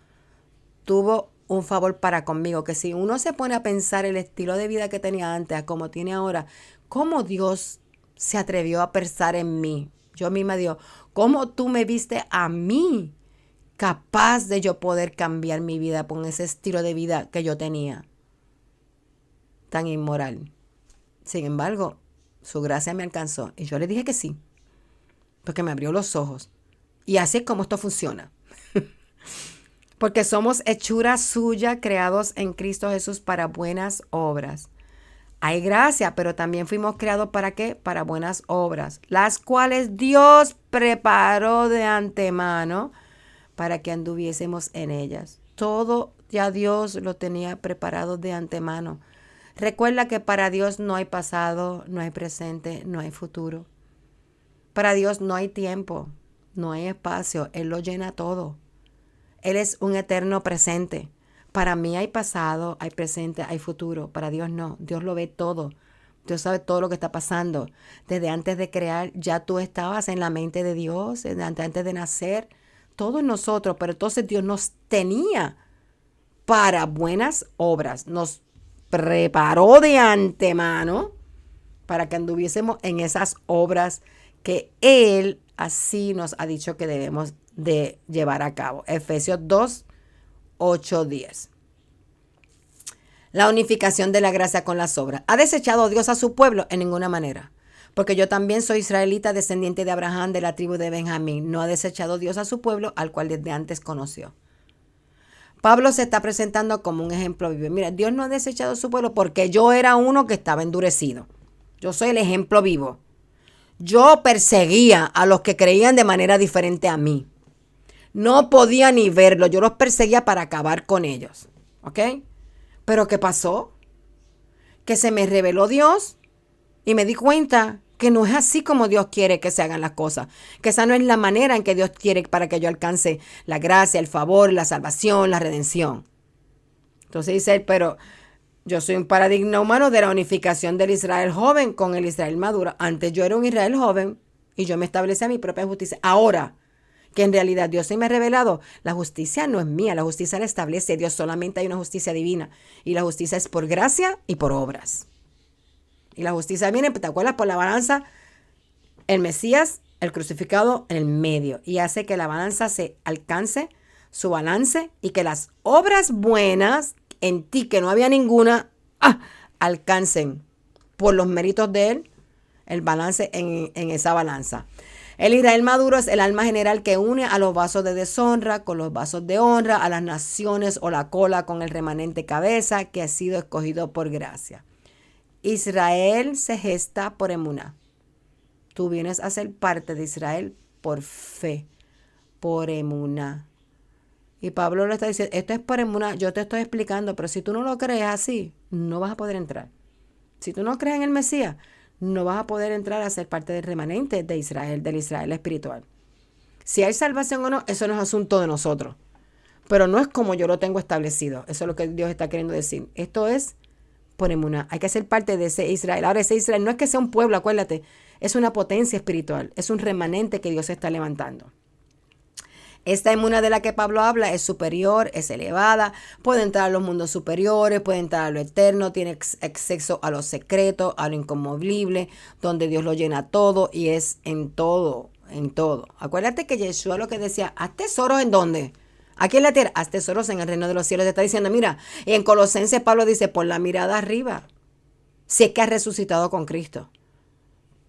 Tuvo un favor para conmigo, que si uno se pone a pensar el estilo de vida que tenía antes a como tiene ahora, cómo Dios se atrevió a pensar en mí. Yo misma digo, ¿cómo tú me viste a mí capaz de yo poder cambiar mi vida con ese estilo de vida que yo tenía? Tan inmoral. Sin embargo, su gracia me alcanzó y yo le dije que sí, porque me abrió los ojos. Y así es como esto funciona. Porque somos hechura suya, creados en Cristo Jesús para buenas obras. Hay gracia, pero también fuimos creados ¿para qué? Para buenas obras, las cuales Dios preparó de antemano para que anduviésemos en ellas. Todo ya Dios lo tenía preparado de antemano. Recuerda que para Dios no hay pasado, no hay presente, no hay futuro. Para Dios no hay tiempo, no hay espacio. Él lo llena todo. Él es un eterno presente. Para mí hay pasado, hay presente, hay futuro. Para Dios no. Dios lo ve todo. Dios sabe todo lo que está pasando. Desde antes de crear, ya tú estabas en la mente de Dios, antes de nacer. Todos nosotros, pero entonces Dios nos tenía para buenas obras. Nos preparó de antemano para que anduviésemos en esas obras que Él así nos ha dicho que debemos de llevar a cabo. Efesios 2, 8, 10. La unificación de la gracia con las obras. ¿Ha desechado Dios a su pueblo? En ninguna manera. Porque yo también soy israelita, descendiente de Abraham, de la tribu de Benjamín. No ha desechado Dios a su pueblo, al cual desde antes conoció. Pablo se está presentando como un ejemplo vivo. Mira, Dios no ha desechado a su pueblo porque yo era uno que estaba endurecido. Yo soy el ejemplo vivo. Yo perseguía a los que creían de manera diferente a mí. No podía ni verlo. Yo los perseguía para acabar con ellos. ¿Ok? Pero ¿qué pasó? Que se me reveló Dios y me di cuenta que no es así como Dios quiere que se hagan las cosas. Que esa no es la manera en que Dios quiere para que yo alcance la gracia, el favor, la salvación, la redención. Entonces dice él, pero yo soy un paradigma humano de la unificación del Israel joven con el Israel maduro. Antes yo era un Israel joven y yo me establecía mi propia justicia. Ahora que en realidad Dios se me ha revelado, la justicia no es mía, la justicia la establece Dios, solamente hay una justicia divina. Y la justicia es por gracia y por obras. Y la justicia viene, ¿te acuerdas? Por la balanza, el Mesías, el crucificado en el medio. Y hace que la balanza se alcance su balance y que las obras buenas en ti, que no había ninguna, alcancen por los méritos de él el balance en esa balanza. El Israel maduro es el alma general que une a los vasos de deshonra con los vasos de honra, a las naciones o la cola con el remanente cabeza que ha sido escogido por gracia. Israel se gesta por emuná. Tú vienes a ser parte de Israel por fe, por emuná. Y Pablo le está diciendo, esto es por emuná, yo te estoy explicando, pero si tú no lo crees así, no vas a poder entrar. Si tú no crees en el Mesías, no vas a poder entrar a ser parte del remanente de Israel, del Israel espiritual. Si hay salvación o no, eso no es asunto de nosotros. Pero no es como yo lo tengo establecido. Eso es lo que Dios está queriendo decir. Esto es por emuná. Hay que ser parte de ese Israel. Ahora ese Israel no es que sea un pueblo, acuérdate. Es una potencia espiritual. Es un remanente que Dios está levantando. Esta emuná de la que Pablo habla es superior, es elevada, puede entrar a los mundos superiores, puede entrar a lo eterno, tiene acceso a lo secreto, a lo inconmovible, donde Dios lo llena todo y es en todo. en todo. Acuérdate que Yeshua lo que decía, haz tesoros ¿en dónde? Aquí en la tierra, haz tesoros en el reino de los cielos. Te está diciendo, mira, y en Colosenses Pablo dice, pon la mirada arriba, si es que has resucitado con Cristo.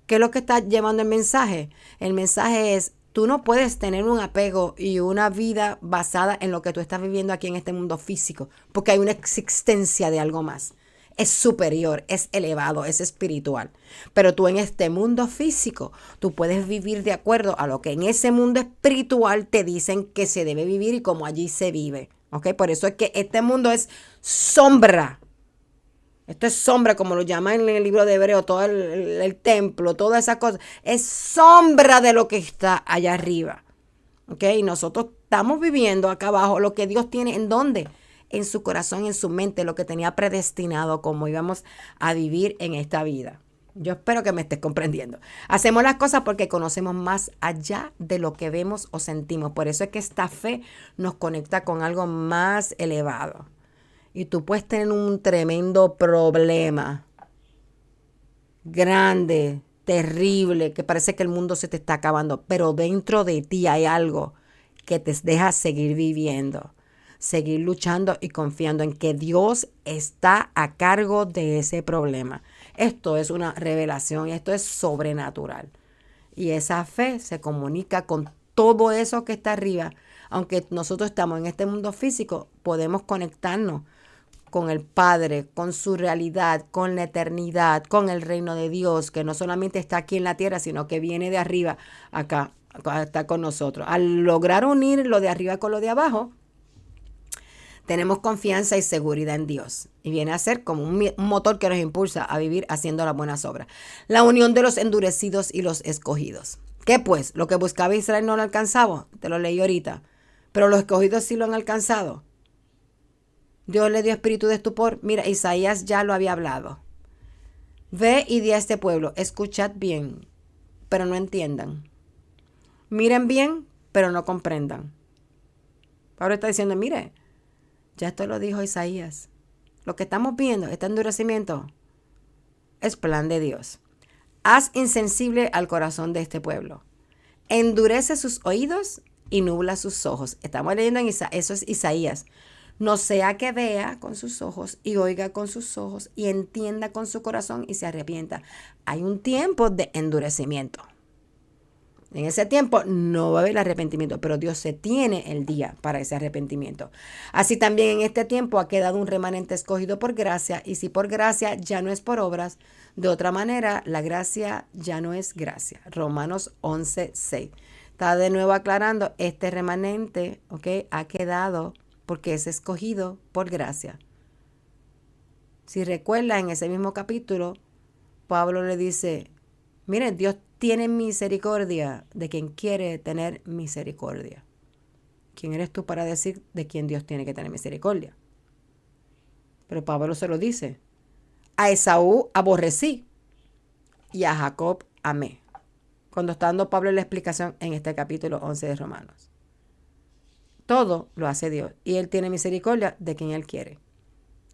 ¿Qué es lo que está llevando el mensaje? El mensaje es, tú no puedes tener un apego y una vida basada en lo que tú estás viviendo aquí en este mundo físico, porque hay una existencia de algo más. Es superior, es elevado, es espiritual. Pero tú en este mundo físico, tú puedes vivir de acuerdo a lo que en ese mundo espiritual te dicen que se debe vivir y cómo allí se vive. ¿Ok? Por eso es que este mundo es sombra. Esto es sombra, como lo llaman en el libro de Hebreo, todo el templo, todas esas cosas. Es sombra de lo que está allá arriba. ¿Ok? Y nosotros estamos viviendo acá abajo lo que Dios tiene. ¿En dónde? En su corazón, en su mente, lo que tenía predestinado, como íbamos a vivir en esta vida. Yo espero que me estés comprendiendo. Hacemos las cosas porque conocemos más allá de lo que vemos o sentimos. Por eso es que esta fe nos conecta con algo más elevado. Y tú puedes tener un tremendo problema, grande, terrible, que parece que el mundo se te está acabando, pero dentro de ti hay algo que te deja seguir viviendo, seguir luchando y confiando en que Dios está a cargo de ese problema. Esto es una revelación, esto es sobrenatural. Y esa fe se comunica con todo eso que está arriba. Aunque nosotros estamos en este mundo físico, podemos conectarnos con el Padre, con su realidad, con la eternidad, con el reino de Dios, que no solamente está aquí en la tierra, sino que viene de arriba acá, está con nosotros. Al lograr unir lo de arriba con lo de abajo, tenemos confianza y seguridad en Dios. Y viene a ser como un motor que nos impulsa a vivir haciendo las buenas obras. La unión de los endurecidos y los escogidos. ¿Qué pues? Lo que buscaba Israel no lo alcanzaba. Te lo leí ahorita. Pero los escogidos sí lo han alcanzado. Dios le dio espíritu de estupor. Mira, Isaías ya lo había hablado. Ve y di a este pueblo, escuchad bien, pero no entiendan. Miren bien, pero no comprendan. Pablo está diciendo, mire, ya esto lo dijo Isaías. Lo que estamos viendo, este endurecimiento, es plan de Dios. Haz insensible al corazón de este pueblo. Endurece sus oídos y nubla sus ojos. Estamos leyendo en Isaías, eso es Isaías. No sea que vea con sus ojos y oiga con sus ojos y entienda con su corazón y se arrepienta. Hay un tiempo de endurecimiento. En ese tiempo no va a haber arrepentimiento, pero Dios se tiene el día para ese arrepentimiento. Así también en este tiempo ha quedado un remanente escogido por gracia, y si por gracia ya no es por obras, de otra manera la gracia ya no es gracia. Romanos 11:6. Está de nuevo aclarando, este remanente, ha quedado porque es escogido por gracia. Si recuerda, en ese mismo capítulo, Pablo le dice, miren, Dios tiene misericordia de quien quiere tener misericordia. ¿Quién eres tú para decir de quién Dios tiene que tener misericordia? Pero Pablo se lo dice. A Esaú aborrecí y a Jacob amé. Cuando está dando Pablo la explicación en este capítulo 11 de Romanos. Todo lo hace Dios y Él tiene misericordia de quien Él quiere.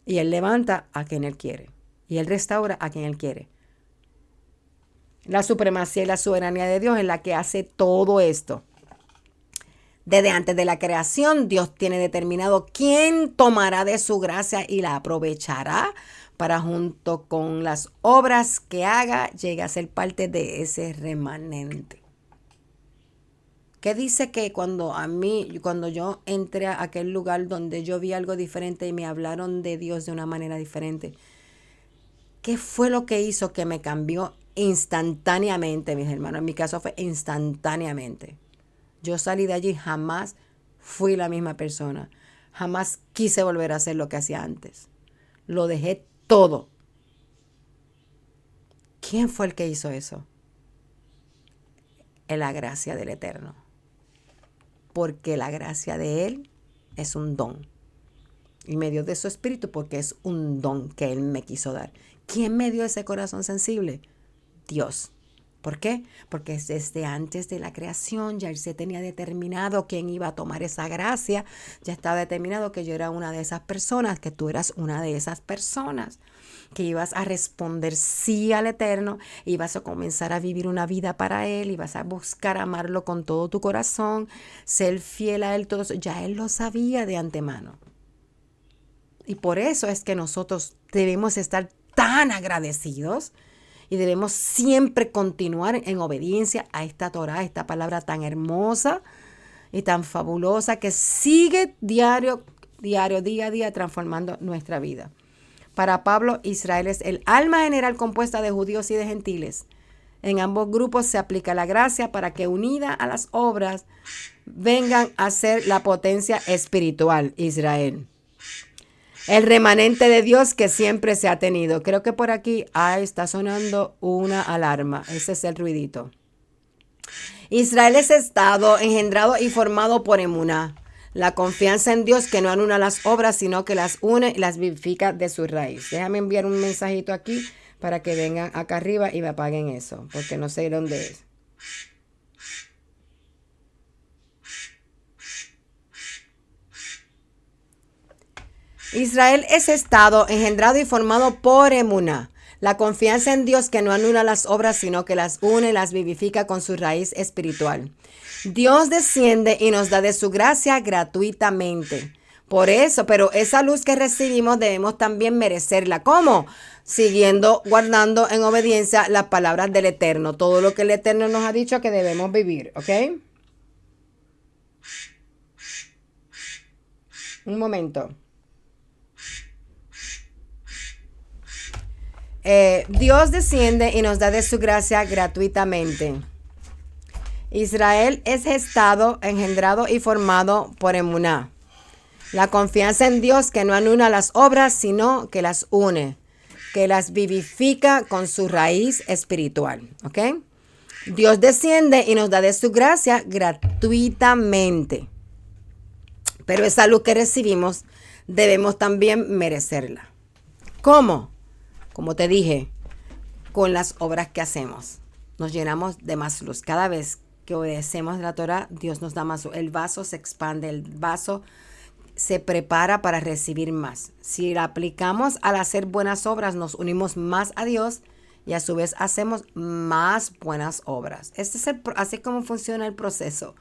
Y Él levanta a quien Él quiere. Y Él restaura a quien Él quiere. La supremacía y la soberanía de Dios es la que hace todo esto. Desde antes de la creación, Dios tiene determinado quién tomará de su gracia y la aprovechará para, junto con las obras que haga, llegue a ser parte de ese remanente. ¿Qué dice que cuando yo entré a aquel lugar donde yo vi algo diferente y me hablaron de Dios de una manera diferente? ¿Qué fue lo que hizo que me cambió instantáneamente, mis hermanos? En mi caso fue instantáneamente. Yo salí de allí, jamás fui la misma persona. Jamás quise volver a hacer lo que hacía antes. Lo dejé todo. ¿Quién fue el que hizo eso? En la gracia del Eterno. Porque la gracia de Él es un don. Y me dio de su espíritu porque es un don que Él me quiso dar. ¿Quién me dio ese corazón sensible? Dios. ¿Por qué? Porque desde antes de la creación ya Él se tenía determinado quién iba a tomar esa gracia. Ya estaba determinado que yo era una de esas personas, que tú eras una de esas personas. que ibas a responder sí al Eterno, ibas a comenzar a vivir una vida para Él, ibas a buscar amarlo con todo tu corazón, ser fiel a Él, todo eso. Ya Él lo sabía de antemano. Y por eso es que nosotros debemos estar tan agradecidos y debemos siempre continuar en obediencia a esta Torá, esta palabra tan hermosa y tan fabulosa que sigue día a día transformando nuestra vida. Para Pablo, Israel es el alma general compuesta de judíos y de gentiles. En ambos grupos se aplica la gracia para que unida a las obras vengan a ser la potencia espiritual, Israel. El remanente de Dios que siempre se ha tenido. Creo que por aquí está sonando una alarma. Ese es el ruidito. Israel es estado engendrado y formado por emuná, la confianza en Dios que no anula las obras, sino que las une y las vivifica de su raíz. Déjame enviar un mensajito aquí para que vengan acá arriba y me apaguen eso, porque no sé dónde es. Israel es estado engendrado y formado por emuná, la confianza en Dios que no anula las obras, sino que las une y las vivifica con su raíz espiritual. Dios desciende y nos da de su gracia gratuitamente. Por eso, pero esa luz que recibimos debemos también merecerla. ¿Cómo? Siguiendo, guardando en obediencia las palabras del Eterno. Todo lo que el Eterno nos ha dicho que debemos vivir, ¿ok? Un momento. Dios desciende y nos da de su gracia gratuitamente. Israel es gestado, engendrado y formado por emuná. La confianza en Dios que no anula las obras, sino que las une, que las vivifica con su raíz espiritual. ¿Ok? Dios desciende y nos da de su gracia gratuitamente. Pero esa luz que recibimos debemos también merecerla. ¿Cómo? Como te dije, con las obras que hacemos. Nos llenamos de más luz. Cada vez que obedecemos la Torah, Dios nos da más luz. El vaso se expande, el vaso se prepara para recibir más. Si la aplicamos al hacer buenas obras, nos unimos más a Dios y a su vez hacemos más buenas obras. Este es así como funciona el proceso.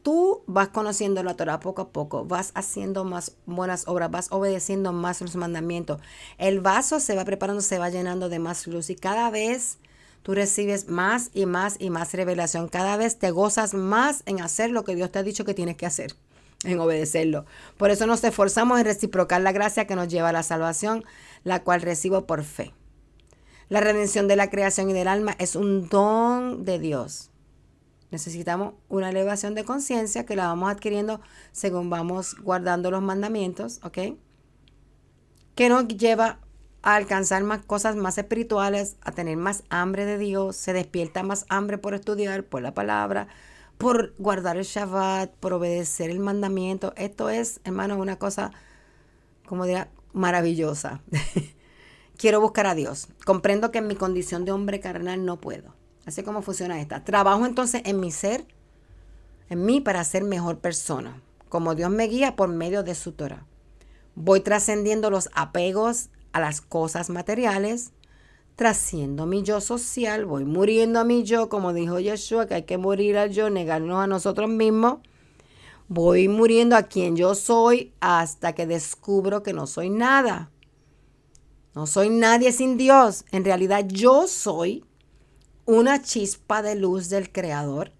Tú vas conociendo la Torah poco a poco, vas haciendo más buenas obras, vas obedeciendo más los mandamientos. El vaso se va preparando, se va llenando de más luz y cada vez tú recibes más y más y más revelación. Cada vez te gozas más en hacer lo que Dios te ha dicho que tienes que hacer, en obedecerlo. Por eso nos esforzamos en reciprocar la gracia que nos lleva a la salvación, la cual recibo por fe. La redención de la creación y del alma es un don de Dios. Necesitamos una elevación de conciencia que la vamos adquiriendo según vamos guardando los mandamientos, ¿ok? Que nos lleva a alcanzar más cosas más espirituales, a tener más hambre de Dios, se despierta más hambre por estudiar, por la palabra, por guardar el Shabbat, por obedecer el mandamiento. Esto es, hermano, una cosa, como diría, maravillosa. Quiero buscar a Dios. Comprendo que en mi condición de hombre carnal no puedo. Así como funciona esta. Trabajo entonces en mi ser, en mí, para ser mejor persona, como Dios me guía por medio de su Torah. Voy trascendiendo los apegos a las cosas materiales, trasciendo mi yo social, voy muriendo a mi yo, como dijo Yeshua, que hay que morir al yo, negarnos a nosotros mismos. Voy muriendo a quien yo soy hasta que descubro que no soy nada. No soy nadie sin Dios. En realidad yo soy una chispa de luz del Creador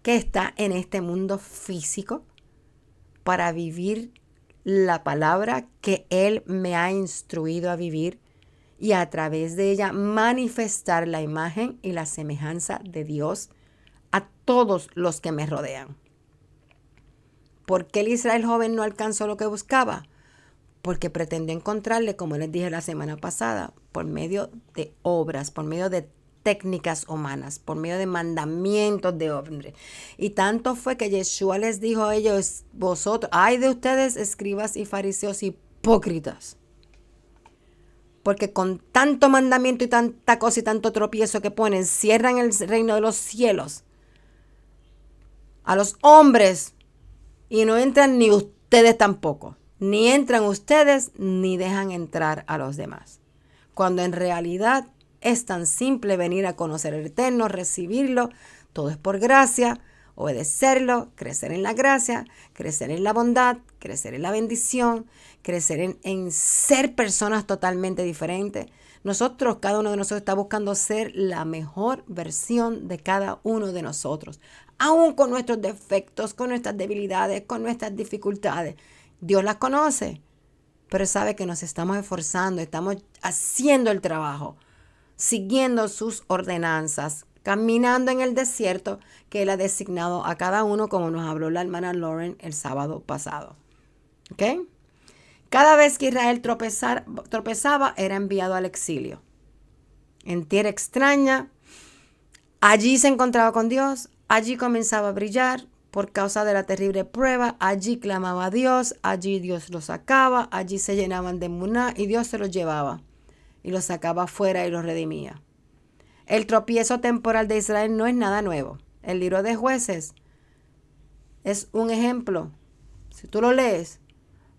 que está en este mundo físico para vivir la palabra que Él me ha instruido a vivir y a través de ella manifestar la imagen y la semejanza de Dios a todos los que me rodean. ¿Por qué el Israel joven no alcanzó lo que buscaba? Porque pretendió encontrarle, como les dije la semana pasada, por medio de obras, por medio de técnicas humanas, por medio de mandamientos de hombre. Y tanto fue que Yeshua les dijo a ellos, vosotros, ay de ustedes, escribas y fariseos hipócritas, porque con tanto mandamiento y tanta cosa y tanto tropiezo que ponen, cierran el reino de los cielos a los hombres y no entran ni ustedes tampoco. Ni entran ustedes ni dejan entrar a los demás. Cuando en realidad es tan simple venir a conocer el Eterno, recibirlo, todo es por gracia, obedecerlo, crecer en la gracia, crecer en la bondad, crecer en la bendición, crecer en ser personas totalmente diferentes. Cada uno de nosotros está buscando ser la mejor versión de cada uno de nosotros, aún con nuestros defectos, con nuestras debilidades, con nuestras dificultades. Dios las conoce, pero sabe que nos estamos esforzando, estamos haciendo el trabajo, siguiendo sus ordenanzas, caminando en el desierto que Él ha designado a cada uno, como nos habló la hermana Lauren el sábado pasado. ¿Ok? Cada vez que Israel tropezaba, era enviado al exilio. En tierra extraña, allí se encontraba con Dios, allí comenzaba a brillar por causa de la terrible prueba, allí clamaba a Dios, allí Dios los sacaba, allí se llenaban de emuná y Dios se los llevaba y los sacaba afuera y los redimía. El tropiezo temporal de Israel no es nada nuevo. El libro de Jueces es un ejemplo. Si tú lo lees,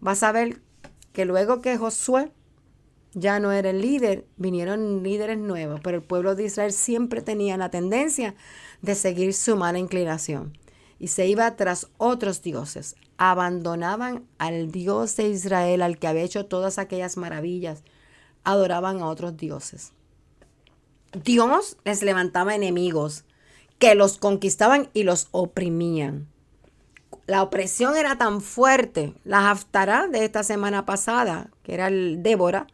vas a ver que luego que Josué ya no era el líder, vinieron líderes nuevos, pero el pueblo de Israel siempre tenía la tendencia de seguir su mala inclinación y se iba tras otros dioses. Abandonaban al Dios de Israel, al que había hecho todas aquellas maravillas. Adoraban a otros dioses. Dios les levantaba enemigos que los conquistaban y los oprimían. La opresión era tan fuerte. La Haftará de esta semana pasada, que era el Débora,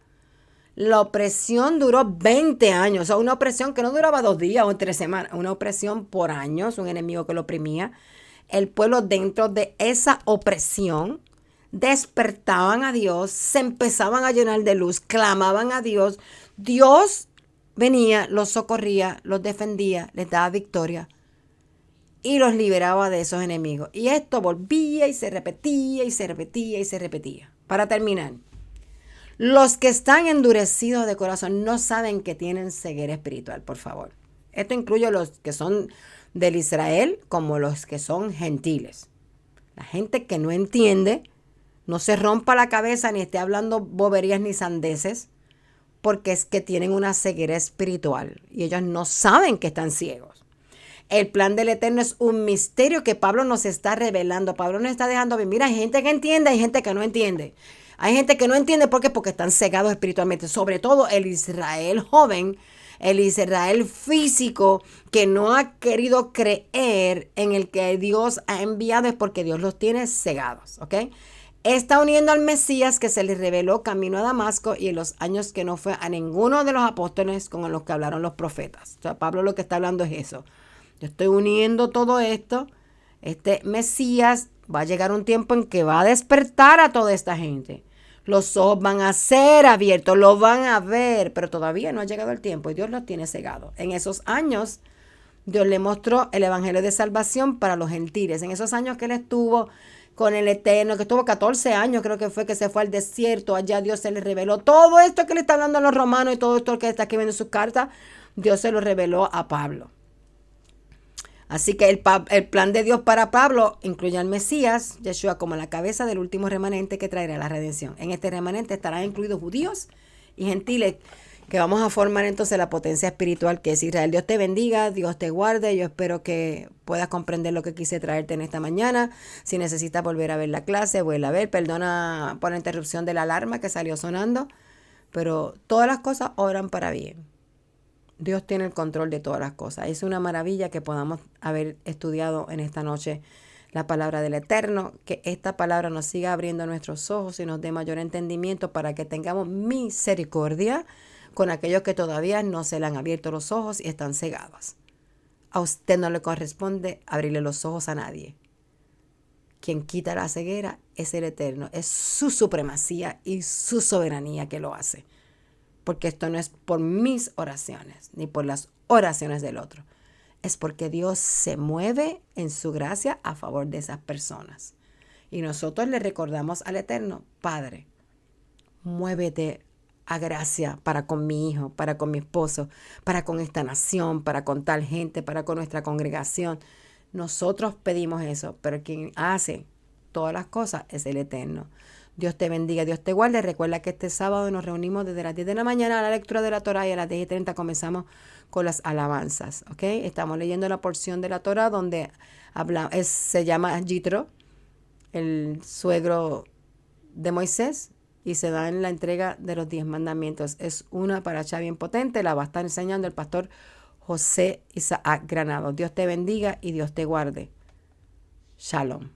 la opresión duró 20 años. O sea, una opresión que no duraba 2 días o 3 semanas. Una opresión por años, un enemigo que lo oprimía. El pueblo, dentro de esa opresión, despertaban a Dios, se empezaban a llenar de luz, clamaban a Dios. Dios venía, los socorría, los defendía, les daba victoria y los liberaba de esos enemigos. Y esto volvía y se repetía y se repetía y se repetía. Para terminar, los que están endurecidos de corazón no saben que tienen ceguera espiritual, por favor. Esto incluye los que son del Israel como los que son gentiles. La gente que no entiende, no se rompa la cabeza ni esté hablando boberías ni sandeces, porque es que tienen una ceguera espiritual y ellos no saben que están ciegos. El plan del Eterno es un misterio que Pablo nos está revelando. Pablo nos está dejando ver. Mira, hay gente que entiende, hay gente que no entiende. Hay gente que no entiende ¿por qué? Porque están cegados espiritualmente. Sobre todo el Israel joven, el Israel físico que no ha querido creer en el que Dios ha enviado es porque Dios los tiene cegados, ¿ok? Está uniendo al Mesías que se le reveló camino a Damasco y en los años que no fue a ninguno de los apóstoles con los que hablaron los profetas. O sea, Pablo lo que está hablando es eso. Yo estoy uniendo todo esto. Este Mesías va a llegar un tiempo en que va a despertar a toda esta gente. Los ojos van a ser abiertos, lo van a ver, pero todavía no ha llegado el tiempo y Dios los tiene cegados. En esos años, Dios le mostró el evangelio de salvación para los gentiles. En esos años que él estuvo con el Eterno, que estuvo 14 años, creo que fue que se fue al desierto, allá Dios se le reveló. Todo esto que le está hablando a los romanos y todo esto que está escribiendo en sus cartas, Dios se lo reveló a Pablo. Así que el plan de Dios para Pablo incluye al Mesías, Yeshua, como la cabeza del último remanente que traerá la redención. En este remanente estarán incluidos judíos y gentiles, que vamos a formar entonces la potencia espiritual que es Israel. Dios te bendiga, Dios te guarde. Yo espero que puedas comprender lo que quise traerte en esta mañana. Si necesitas volver a ver la clase, vuelve a ver. Perdona por la interrupción de la alarma que salió sonando, pero todas las cosas obran para bien. Dios tiene el control de todas las cosas. Es una maravilla que podamos haber estudiado en esta noche la palabra del Eterno, que esta palabra nos siga abriendo nuestros ojos y nos dé mayor entendimiento para que tengamos misericordia con aquellos que todavía no se le han abierto los ojos y están cegados. A usted no le corresponde abrirle los ojos a nadie. Quien quita la ceguera es el Eterno. Es su supremacía y su soberanía que lo hace. Porque esto no es por mis oraciones, ni por las oraciones del otro. Es porque Dios se mueve en su gracia a favor de esas personas. Y nosotros le recordamos al Eterno, Padre, muévete a gracia para con mi hijo, para con mi esposo, para con esta nación, para con tal gente, para con nuestra congregación. Nosotros pedimos eso, pero quien hace todas las cosas es el Eterno. Dios te bendiga, Dios te guarde. Recuerda que este sábado nos reunimos desde las 10 de la mañana a la lectura de la Torá y a las 10:30 comenzamos con las alabanzas, ¿ok? Estamos leyendo la porción de la Torá donde se llama Jitro, el suegro de Moisés, y se da en la entrega de los 10 mandamientos. Es una paracha bien potente, la va a estar enseñando el pastor José Isaac Granado. Dios te bendiga y Dios te guarde. Shalom.